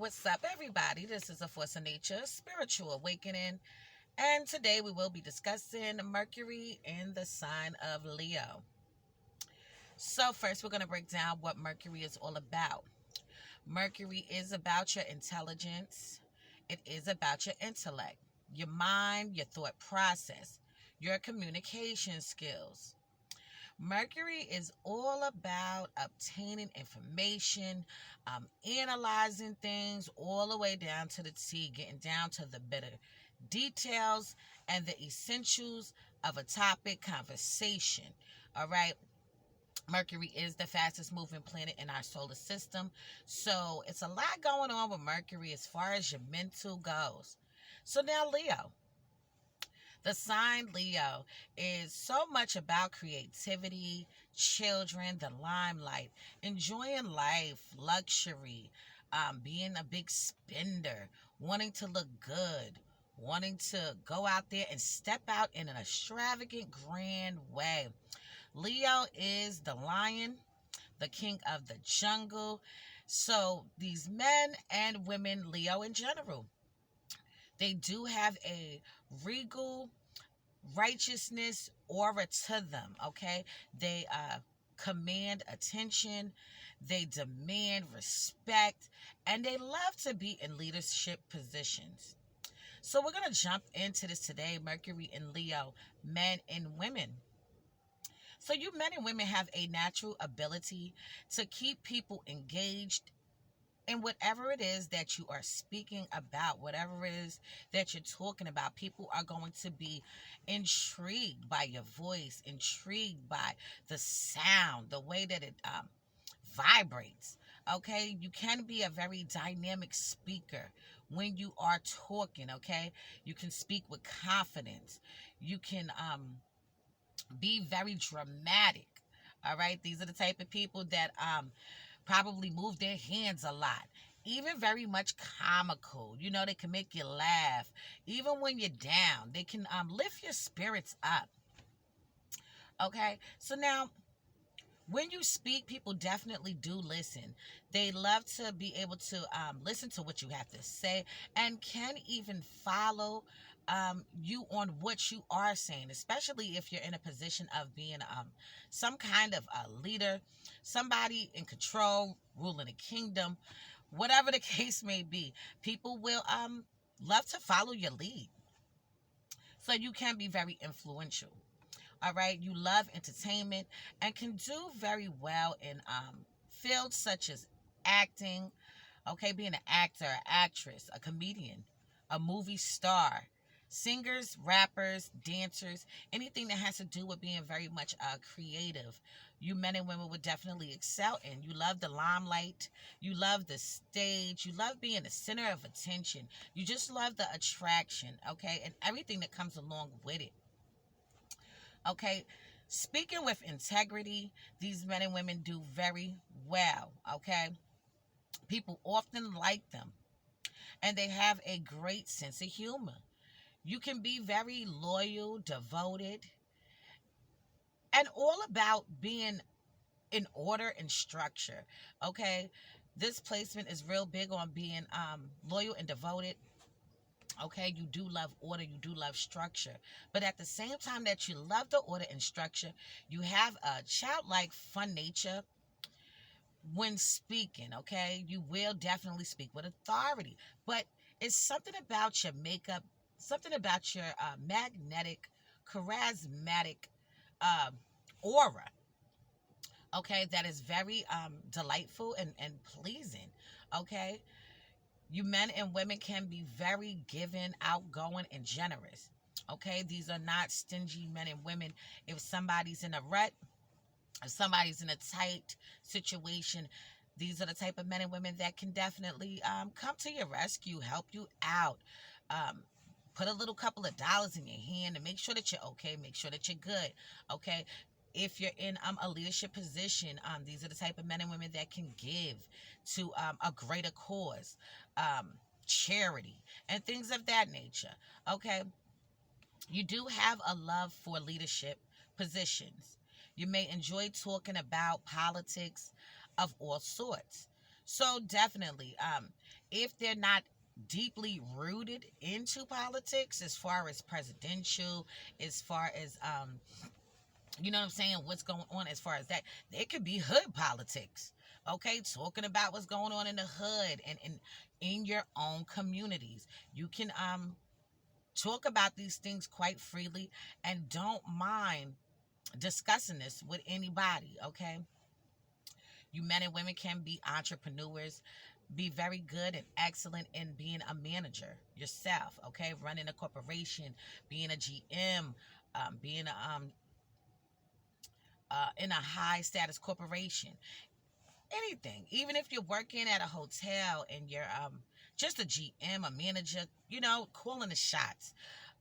What's up, everybody? This is A Force of Nature, Spiritual Awakening, and today we will be discussing Mercury in the sign of Leo. So, first, we're going to break down what Mercury is all about. Mercury is about your intelligence, it is about your intellect, your mind, your thought process, your communication skills. Mercury is all about obtaining information, analyzing things all the way down to the T, getting down to the bitter details and the essentials of a topic conversation. All right. Mercury is the fastest moving planet in our solar system. So it's a lot going on with Mercury as far as your mental goes. So now, Leo. The sign Leo is so much about creativity, children, the limelight, enjoying life, luxury, being a big spender, wanting to look good, wanting to go out there and step out in an extravagant, grand way. Leo is the lion, the king of the jungle. So these men and women, Leo in general, they do have a regal righteousness aura to them. Okay, they command attention, they demand respect, and they love to be in leadership positions. So we're going to jump into this today. Mercury in Leo, men and women. So you men and women have a natural ability to keep people engaged in whatever it is that you are speaking about, whatever it is that you're talking about. People are going to be intrigued by your voice, intrigued by the sound, the way that it vibrates. Okay, you can be a very dynamic speaker when you are talking. Okay, you can speak with confidence. You can be very dramatic. All right, these are the type of people that probably move their hands a lot. Even very much comical. You know, they can make you laugh. Even when you're down, they can lift your spirits up. Okay, so now when you speak, people definitely do listen. They love to be able to listen to what you have to say and can even follow you on what you are saying, especially if you're in a position of being some kind of a leader, somebody in control, ruling a kingdom, whatever the case may be. People will love to follow your lead. So you can be very influential. All right, you love entertainment and can do very well in fields such as acting. Okay, being an actor, actress, a comedian, a movie star, singers, rappers, dancers, anything that has to do with being very much creative. You men and women would definitely excel in. You love the limelight. You love the stage. You love being the center of attention. You just love the attraction, okay, and everything that comes along with it. Okay, speaking with integrity, these men and women do very well. Okay, people often like them and they have a great sense of humor. You can be very loyal, devoted, and all about being in order and structure. Okay, this placement is real big on being loyal and devoted. Okay, you do love order, you do love structure, but at the same time that you love the order and structure, you have a childlike fun nature when speaking. Okay, you will definitely speak with authority, but it's something about your makeup, something about your magnetic, charismatic uh, aura. Okay, that is very delightful and pleasing. Okay, you men and women can be very giving, outgoing, and generous. Okay, these are not stingy men and women. If somebody's in a rut, if somebody's in a tight situation, these are the type of men and women that can definitely come to your rescue, help you out. Um, Put a little couple of dollars in your hand and make sure that you're okay, make sure that you're good. Okay, if you're in a leadership position, these are the type of men and women that can give to a greater cause, um, charity, and things of that nature. Okay, you do have a love for leadership positions. You may enjoy talking about politics of all sorts. So definitely, if they're not deeply rooted into politics, as far as presidential, as far as you know what I'm saying, what's going on as far as that, it could be hood politics. Okay, talking about what's going on in the hood and in your own communities. You can talk about these things quite freely and don't mind discussing this with anybody. Okay, you men and women can be entrepreneurs, be very good and excellent in being a manager yourself. Okay, running a corporation, being a GM, being in a high status corporation, anything. Even if you're working at a hotel and you're just a GM, a manager, calling the shots.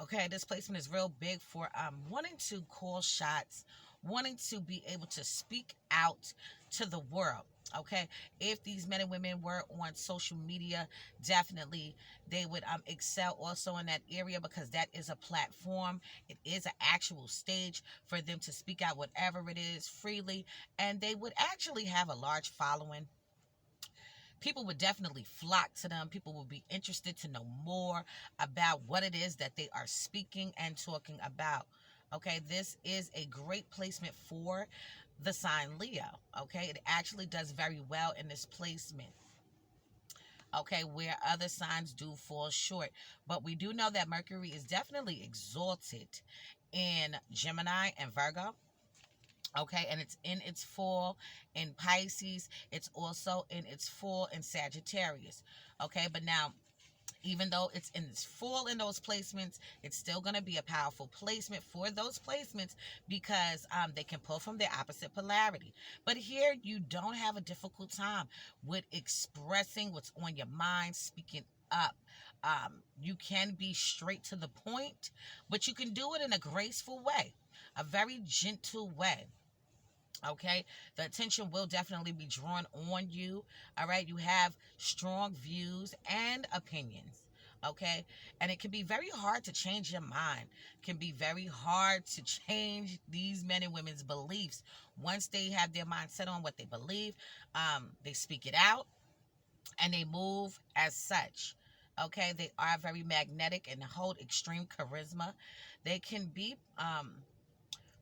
Okay, this placement is real big for wanting to call shots, wanting to be able to speak out to the world. Okay, if these men and women were on social media, definitely they would excel also in that area, because that is a platform. It is an actual stage for them to speak out whatever it is freely, and they would actually have a large following. People would definitely flock to them. People would be interested to know more about what it is that they are speaking and talking about. Okay, this is a great placement for the sign Leo. Okay, it actually does very well in this placement. Okay, where other signs do fall short. But we do know that Mercury is definitely exalted in Gemini and Virgo. Okay, and it's in its full in Pisces. It's also in its full in Sagittarius. Okay, but now, even though it's in its full in those placements, it's still going to be a powerful placement for those placements, because they can pull from their opposite polarity. But here you don't have a difficult time with expressing what's on your mind, speaking up. You can be straight to the point, but you can do it in a graceful way, a very gentle way. Okay, the attention will definitely be drawn on you. All right, you have strong views and opinions. Okay, and it can be very hard to change your mind. It can be very hard to change these men and women's beliefs. Once they have their mind set on what they believe, they speak it out and they move as such. Okay, they are very magnetic and hold extreme charisma. They can be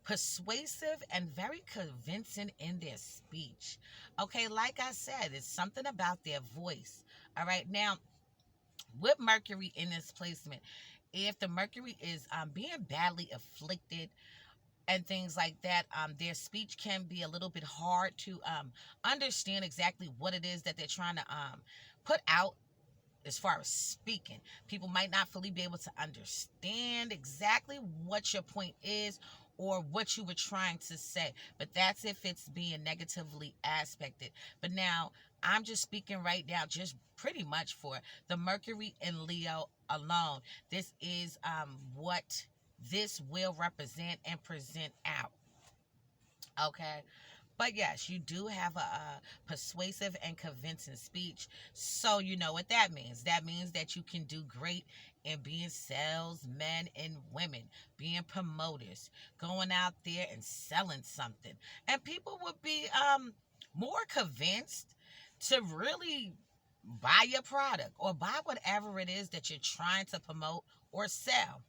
persuasive and very convincing in their speech. Okay, like I said, it's something about their voice. All right, now with Mercury in this placement, if the Mercury is being badly afflicted and things like that, their speech can be a little bit hard to understand exactly what it is that they're trying to put out. As far as speaking, people might not fully be able to understand exactly what your point is or what you were trying to say, but that's if it's being negatively aspected. But now I'm just speaking right now just pretty much for the Mercury in Leo alone. This is what this will represent and present out. Okay, but yes, you do have a persuasive and convincing speech. So you know what that means. That means that you can do great in being salesmen and women, being promoters, going out there and selling something. And people would be more convinced to really buy your product or buy whatever it is that you're trying to promote or sell.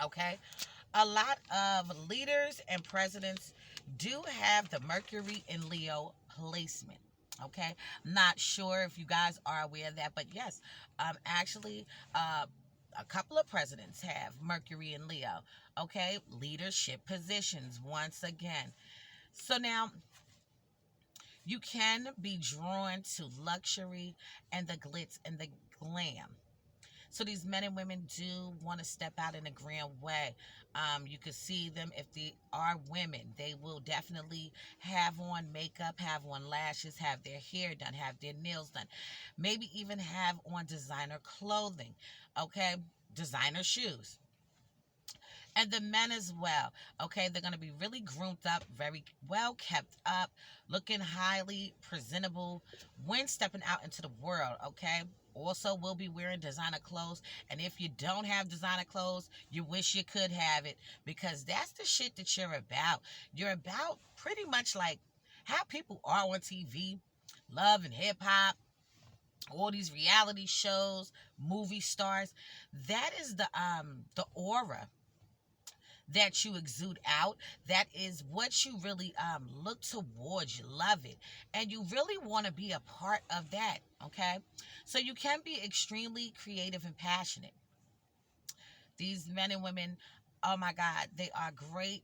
Okay, a lot of leaders and presidents do have the Mercury in Leo placement. Okay, not sure if you guys are aware of that, but yes, actually, a couple of presidents have Mercury in Leo. Okay, leadership positions once again. So now you can be drawn to luxury and the glitz and the glam. So these men and women do want to step out in a grand way. You could see them if they are women. They will definitely have on makeup, have on lashes, have their hair done, have their nails done. Maybe even have on designer clothing. Okay, designer shoes. And the men as well. Okay, they're going to be really groomed up, very well kept up, looking highly presentable when stepping out into the world. Okay, also will be wearing designer clothes. And if you don't have designer clothes, you wish you could have it, because that's the shit that you're about. You're about pretty much like how people are on TV. love and hip hop, all these reality shows, movie stars. That is the aura that you exude out. That is what you really look towards. You love it, and you really want to be a part of that. Okay, so you can be extremely creative and passionate. These men and women, oh my God, they are great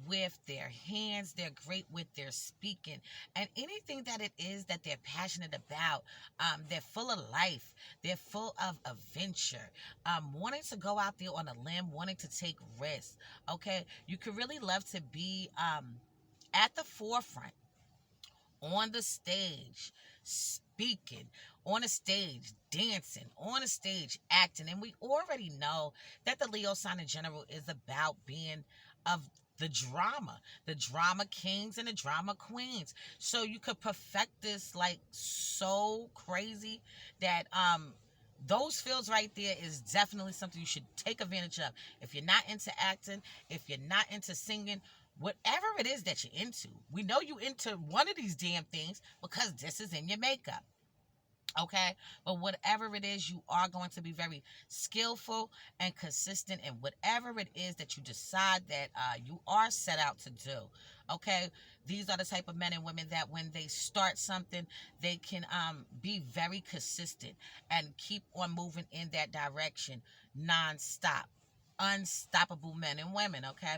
with their hands. They're great with their speaking, and anything that it is that they're passionate about. They're full of life. They're full of adventure. Wanting to go out there on a limb, wanting to take risks. Okay, you could really love to be at the forefront, on the stage, speaking, on a stage, dancing, on a stage, acting. And we already know that the Leo sign in general is about being of the drama kings and the drama queens. So you could perfect this like so crazy that those fields right there is definitely something you should take advantage of. If you're not into acting, if you're not into singing, whatever it is that you're into, we know you into one of these damn things because this is in your makeup. Okay, but whatever it is, you are going to be very skillful and consistent in whatever it is that you decide that you are set out to do. Okay, these are the type of men and women that when they start something, they can be very consistent and keep on moving in that direction non-stop. Unstoppable men and women. Okay,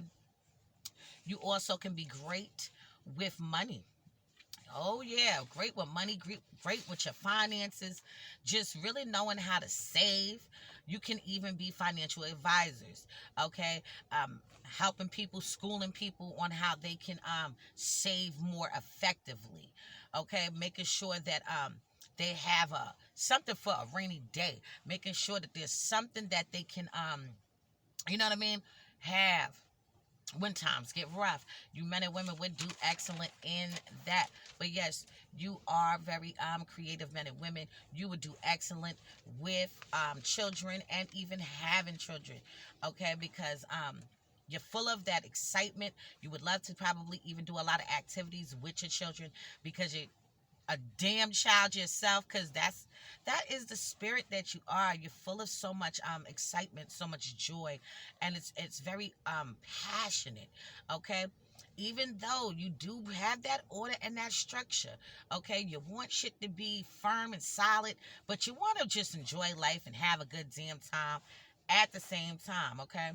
you also can be great with money. Oh, yeah. Great with money, great with your finances, just really knowing how to save. You can even be financial advisors, okay? Helping people, schooling people on how they can save more effectively, okay? Making sure that they have something for a rainy day, making sure that there's something that they can, you know what I mean, have when times get rough. You men and women would do excellent in that. But yes, you are very creative men and women. You would do excellent with children and even having children. Okay, because you're full of that excitement. You would love to probably even do a lot of activities with your children because you're a damn child yourself, because that is the spirit that you are. You're full of so much excitement, so much joy, and it's very passionate. Okay, even though you do have that order and that structure, okay, you want shit to be firm and solid, but you want to just enjoy life and have a good damn time at the same time. Okay,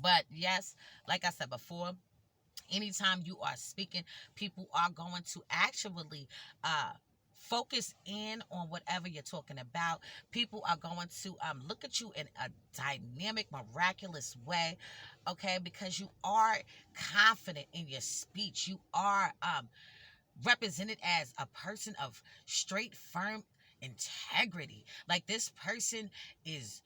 but yes, like I said before, anytime you are speaking, people are going to actually uh focus in on whatever you're talking about. People are going to look at you in a dynamic, miraculous way, okay, because you are confident in your speech. You are represented as a person of straight, firm integrity. Like, this person is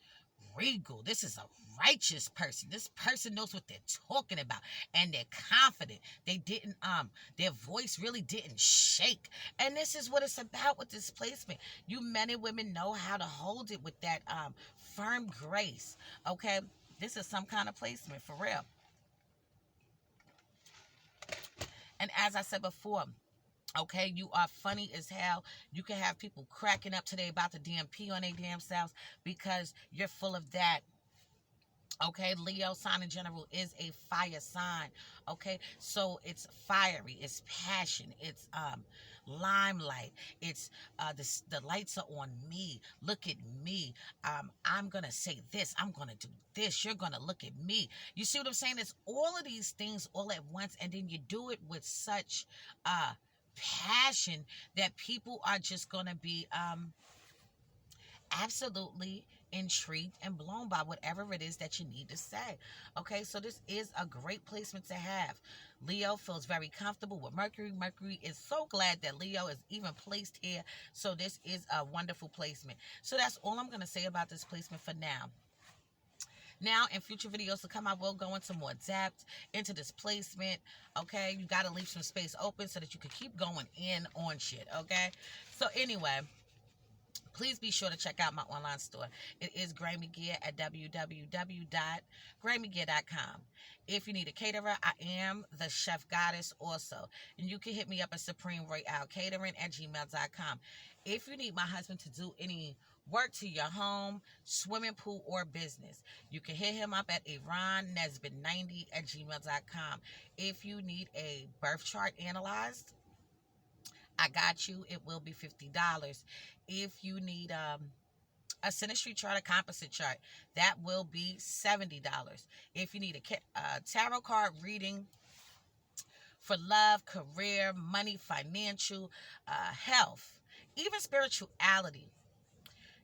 regal. This is a righteous person. This person knows what they're talking about, and they're confident. They didn't their voice really didn't shake. And this is what it's about with this placement. You men and women know how to hold it with that firm grace. Okay? This is some kind of placement for real. And as I said before, okay, you are funny as hell. You can have people cracking up today about the damn pee on their damn selves because you're full of that. Okay, Leo sign in general is a fire sign. Okay, so it's fiery, it's passion, it's limelight, it's the lights are on me. Look at me. I'm gonna say this. I'm gonna do this. You're gonna look at me. You see what I'm saying? It's all of these things all at once, and then you do it with such passion that people are just gonna be absolutely intrigued and blown by whatever it is that you need to say. Okay, so this is a great placement to have. Leo feels very comfortable with Mercury. Mercury is so glad that Leo is even placed here. So this is a wonderful placement. So that's all I'm going to say about this placement for now. Now, in future videos to come, I will go into more depth into this placement. Okay, you got to leave some space open so that you can keep going in on shit. Okay, so anyway, Please be sure to check out my online store. It is Grammy Gear at www.grammygear.com. If you need a caterer, I am the chef goddess also. And you can hit me up at supremeroyalcatering@gmail.com. If you need my husband to do any work to your home, swimming pool, or business, you can hit him up at aronnesbit90@gmail.com. If you need a birth chart analyzed, I got you. It will be $50. If you need a synastry chart, a composite chart, that will be $70. If you need a tarot card reading for love, career, money, financial, health, even spirituality,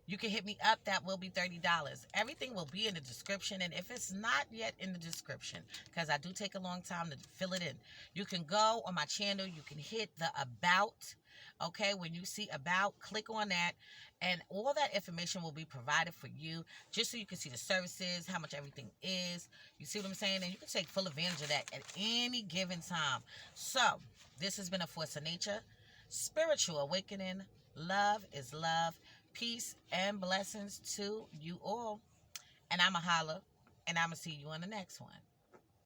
you can hit me up. That will be $30. Everything will be in the description. And if it's not yet in the description, because I do take a long time to fill it in, you can go on my channel. You can hit the about. Okay, when you see about, click on that. And all that information will be provided for you, just so you can see the services, how much everything is. You see what I'm saying? And you can take full advantage of that at any given time. So, this has been A Force of Nature, Spiritual Awakening. Love is love. Peace and blessings to you all. And I'm a holla, and I'm going to see you on the next one.